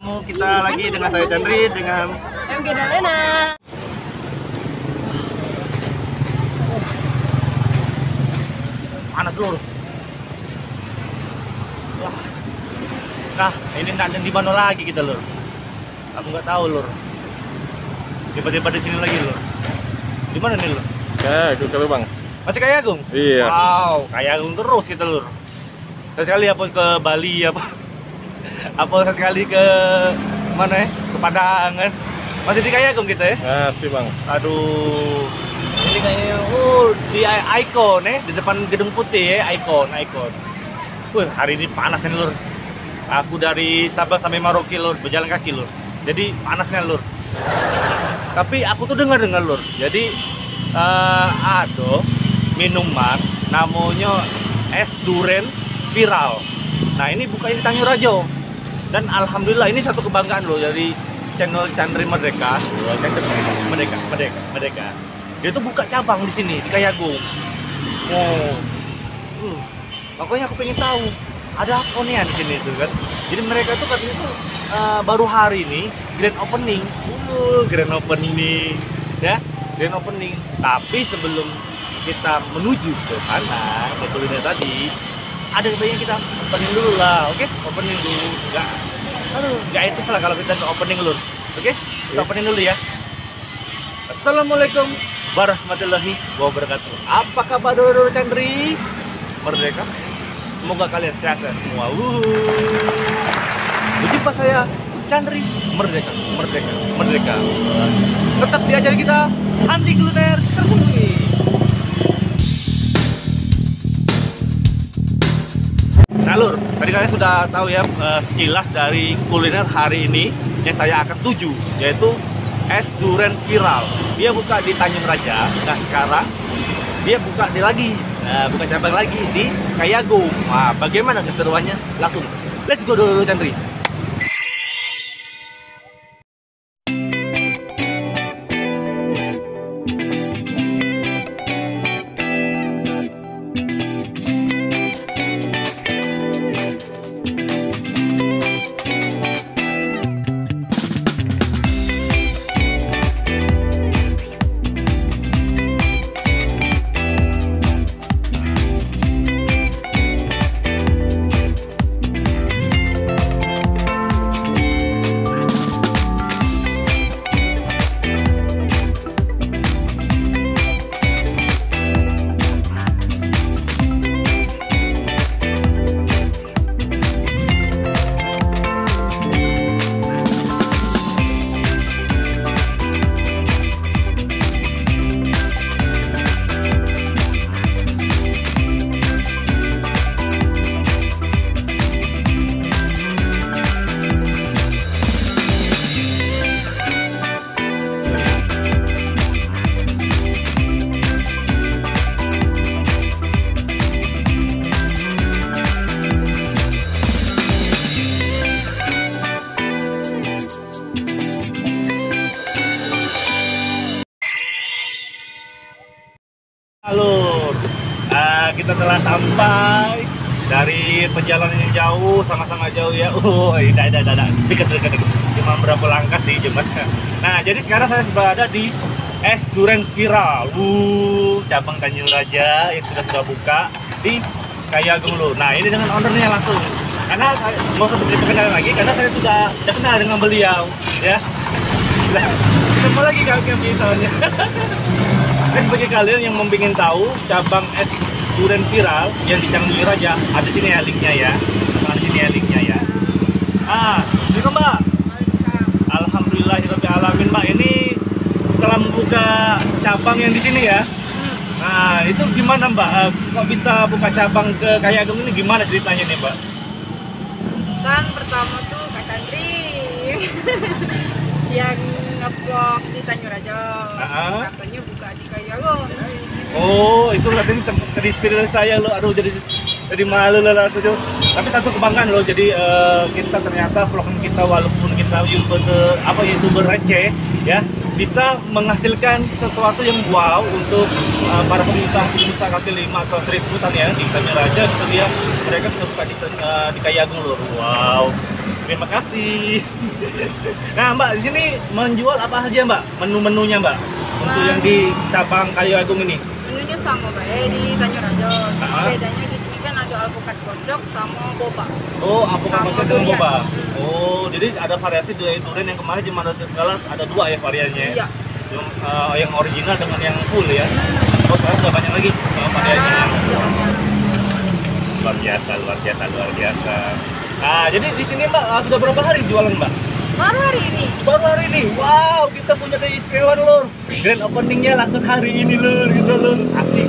Kita lagi dengan saya Chandri, dengan MG dan Lena. panas lur. Wah. Nah, ini nggak di mana lagi kita lur. Aku nggak tahu lur. Tiba-tiba di sini lagi lur. Di mana nih lur? Ya, itu bang. Masih Kayagung? Iya. Wow, Kayagung terus kita lur. Sekali apa ke Bali apa sekali ke mana ya? Ke Padang kan? Masih di Kayagung kita ya? Masih bang. Aduh, ini kayaknya di Icon di depan gedung putih ya, Icon. Wih, hari ini panas nih lur. Aku dari Sabang sampai Merauke lur, berjalan kaki lur. Jadi panasnya lur. Tapi aku tuh dengar lur. Jadi ada minuman namanya es duren viral. Nah ini bukannya di Tanjung Raja. Dan alhamdulillah ini satu kebanggaan loh dari channel Chandri Merdeka. Merdeka. Dia tuh buka cabang di sini di Kayagung. Oh. Makanya aku pengen tahu ada apa nih di sini tuh kan. Jadi mereka tuh katanya tuh baru hari ini grand opening. Grand opening ya. Grand opening. Tapi sebelum kita menuju ke sana, ke kuliner tadi, ada baiknya kita opening dulu lah, oke? Opening dulu, nggak etis lah kalau kita ke opening dulu, oke? Kita opening dulu ya. Assalamualaikum warahmatullahi wabarakatuh. Apa kabar dulu Chandri Merdeka? Semoga kalian sehat semua. Berjumpa saya Chandri Merdeka. Tetap diajari kita anti kuliner tersembunyi. Nah lur, tadi kalian sudah tahu ya sekilas dari kuliner hari ini yang saya akan tuju, yaitu es duren viral. Dia buka di Tanjung Raja. Nah sekarang dia buka buka cabang lagi di Kayagung. Nah, bagaimana keseruannya? Langsung let's go dulu Chandri. Halo, kita telah sampai dari perjalanan yang jauh, sangat-sangat jauh ya. Dekat. Cuma berapa langkah sih cuma. Nah, jadi sekarang saya berada di es duren viral. Cabang Tanjung Raja yang sudah buka di Kayagung lur. Nah, ini dengan ownernya langsung. Karena saya mau seperti perkenalan lagi, karena saya sudah kenal dengan beliau, ya. Ketemu lagi kami soalnya. Dan bagi kalian yang ingin tahu cabang es duren viral yang di Tanjung Raja, ada sini ya linknya ya. Ada sini ya linknya ya. Assalamualaikum Mbak. Alhamdulillahirabbil alamin Mbak, ini telah membuka cabang yang di sini ya. Nah, itu gimana Mbak? Kok bisa buka cabang ke Kayagung ini, gimana ceritanya nih Mbak? Kan pertama tuh Kak Chandri yang ngevlog di Tanjung Raja. Katanya buka di Kayagung. Oh, itu katanya terinspirasi saya loh. Aduh, jadi malu lah tuh. Tapi satu kebanggaan loh. Jadi kita ternyata vlogan kita, walaupun kita YouTuber receh ya, bisa menghasilkan sesuatu yang wow untuk para pengusaha kaki lima atau seributan ya di Tanjung Raja. Bisa lihat mereka bisa buka di Kayagung loh. Wow. Terima kasih. Nah, Mbak, di sini menjual apa saja, Mbak? Menu-menunya, Mbak? Untuk yang di cabang Kayu Agung ini. Menunya sama baik di Tanjung Raja. Cuma Ah. bedanya di sini kan ada alpukat kocok sama boba. Oh, alpukat Sama kocok dengan durian. boba. Oh, jadi ada variasi dari durian yang kemarin cuma ada segala ada dua ya variannya. Iya. Yang original dengan yang full ya. Oh, sekarang udah banyak lagi variannya. Luar biasa, luar biasa, luar biasa. Nah, jadi di sini Mbak sudah berapa hari jualan, Mbak? Baru hari ini. Baru hari ini. Wow, kita punya keistimewaan, Lur. Grand openingnya langsung hari ini, Lur. Gitu, Lur. Asik.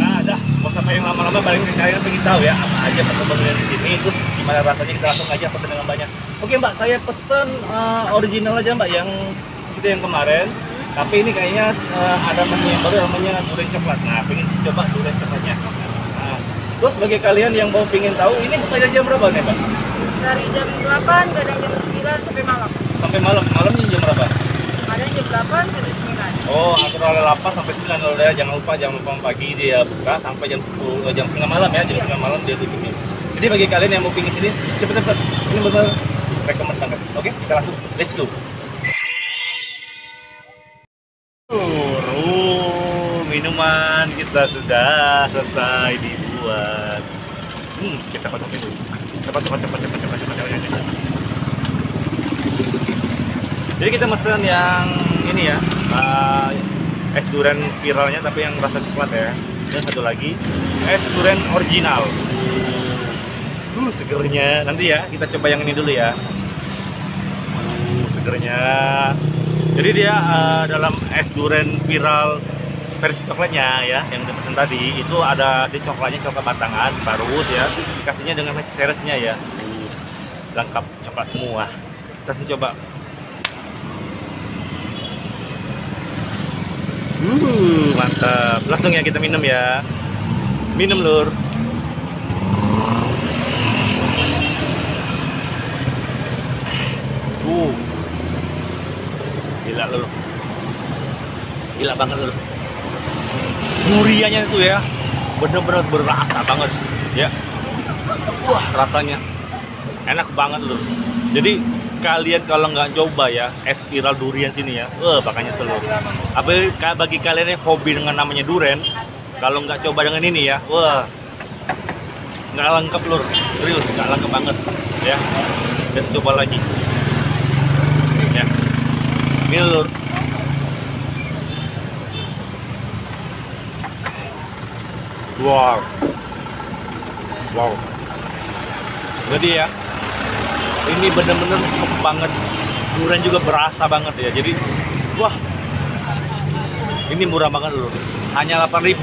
Nah, dah. Mau sampai yang lama-lama paling kalian pengen tahu ya apa aja perkembangan di sini, terus gimana rasanya, kita langsung aja pesen dengan banyak. Oke, Mbak, saya pesen original aja, Mbak, yang seperti yang kemarin. Tapi ini kayaknya ada menu yang baru namanya durian coklat. Nah, pengen coba durian coklatnya. Nah, terus bagi kalian yang mau pengen tahu, ini buka jam berapa nih, Mbak? Dari jam 8, kadang jam 9 sampai malam. Sampai malam. Malamnya jam berapa? Ada jam 8 sampai 9. Oh, antara 8 sampai 9 kalau ya. Jangan lupa pagi dia buka sampai jam 10, jam setengah malam ya. Jam setengah malam dia tutup. Jadi bagi kalian yang mau pingin sini, cepet-cepet. Ini benar recommend banget. Oke, kita langsung let's go. Minuman kita sudah selesai dibuat. Kita kocokin dulu. Cepat. Jadi kita mesen yang ini ya, es durian viralnya tapi yang rasa coklat ya. Dan satu lagi es durian original. Segernya. Nanti ya kita coba yang ini dulu ya. Segernya. Jadi dia dalam es durian viral versi coklatnya ya, yang dipesan tadi itu ada di coklatnya, coklat batangan parut ya, dikasihnya dengan seresnya ya, lengkap coklat semua. Kita langsung coba. Mantap. Langsung ya kita minum ya. Minum, Lur. Gila, Lur. Gila banget, Lur. Duriannya itu ya bener-bener berasa banget ya. Wah, rasanya enak banget loh. Jadi kalian kalau nggak coba ya es viral durian sini ya, bakal nyesel loh. Apa bagi kalian yang hobi dengan namanya durian, kalau nggak coba dengan ini ya, wah, nggak lengkap lur. Serius, nggak lengkap banget ya. Dan coba lagi ya. Ini lur. Wow. Jadi ya, ini bener-bener top banget. Durian juga berasa banget ya. Jadi, wah, ini murah banget loh. Hanya 8.000,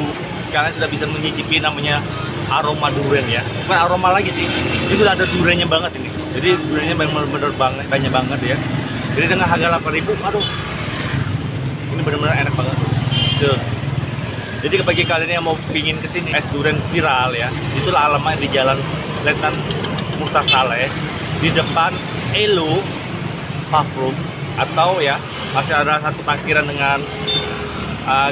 kalian sudah bisa menyicipi namanya aroma durian ya. Bukan aroma lagi sih, ini sudah ada duriannya banget ini. Jadi duriannya bener-bener banyak banget ya. Jadi dengan harga 8.000, aduh, ini bener-bener enak banget tuh. Jadi bagi kalian yang mau pingin kesini es durian viral ya, itulah alamatnya di Jalan Letnan Muhtar Saleh di depan Elo Parfum, atau ya masih ada satu parkiran dengan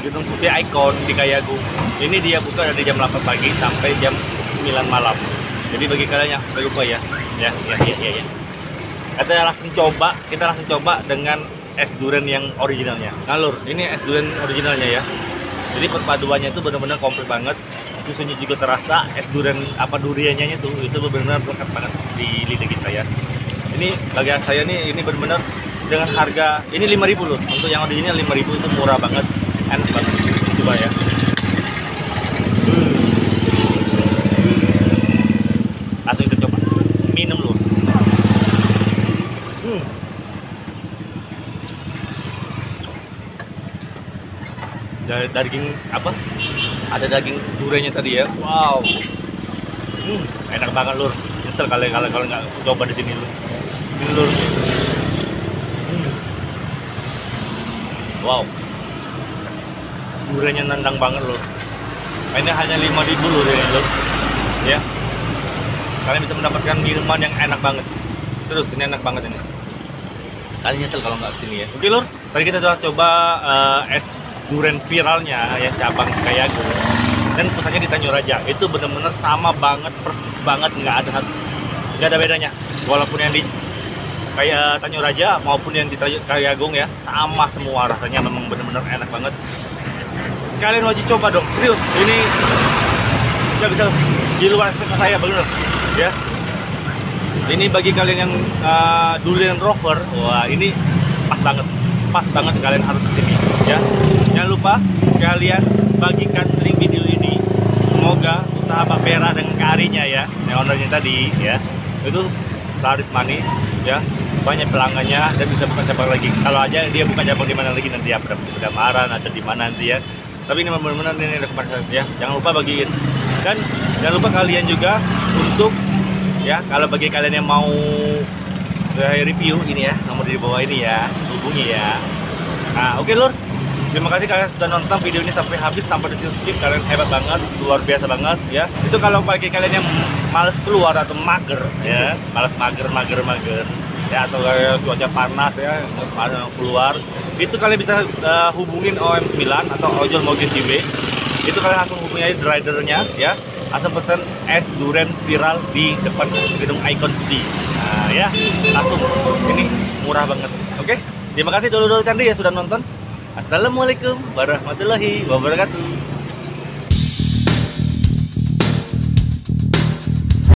gedung putih Icon di Kayagung. Ini dia buka dari jam 8 pagi sampai jam 9 malam. Jadi bagi kalian yang lupa ya. Kita langsung coba dengan es durian yang originalnya. Nah lur, ini es durian originalnya ya. Jadi perpaduannya itu benar-benar komplit banget. Susunya juga terasa, es durian duriannya itu benar-benar lengkap banget di lidah saya. Ini bagi saya nih, ini benar-benar dengan harga ini 5.000 loh. Untuk yang original 5.000 itu murah banget, enak banget. Coba ya. Langsung kita coba. Minum loh. Daging apa? Ada daging duriannya tadi ya. Wow. Enak banget lur. Nyesel kalau nggak coba di sini lur. Ini lur. Wow. Duriannya nendang banget lur. Ini hanya 5.000 lur ini lur. Ya. Kalian bisa mendapatkan minuman yang enak banget. Terus ini enak banget ini. Kalian nyesel kalau nggak kesini ya. Oke lur. Tadi kita sudah coba es durian viralnya ya, cabang Kayagung, dan pusatnya di Tanjung Raja. Itu bener-bener sama banget, persis banget, nggak ada nggak ada bedanya. Walaupun yang di kayak Tanjung Raja maupun yang di Kayagung ya, sama semua rasanya, memang bener-bener enak banget. Kalian wajib coba dong, serius. Ini nggak bisa di luar ekspektasi saya, bener ya. Ini bagi kalian yang durian rover, wah ini pas banget kalian harus kesini ya. Jangan lupa kalian bagikan link video ini. Semoga usaha Pak Pera dengan Kak Arinya ya, yang ownernya tadi ya, itu laris manis ya, banyak pelanggannya dan bisa buka cabang lagi. Kalau aja dia buka cabang di mana lagi nanti ya, di Damaran atau di mana nanti ya. Tapi ini benar-benar ini rekomendasi ya. Jangan lupa bagiin, dan jangan lupa kalian juga untuk ya, kalau bagi kalian yang mau review ini ya, nomor di bawah ini ya, hubungi ya. Nah oke lur, terima kasih kalian sudah nonton video ini sampai habis tanpa di-skip. Kalian hebat banget, luar biasa banget ya. Itu kalau bagi kalian yang males keluar atau mager ya, males mager ya, atau cuaca panas ya, panas keluar, itu kalian bisa hubungin OM9 atau ojol moge CB. Itu kalian langsung hubungi aja ridernya ya, langsung pesen es durian viral di depan gedung Icon Putih. Nah ya, langsung, ini murah banget. Oke, terima kasih dulu-dulu Candi ya sudah nonton. Assalamualaikum warahmatullahi wabarakatuh.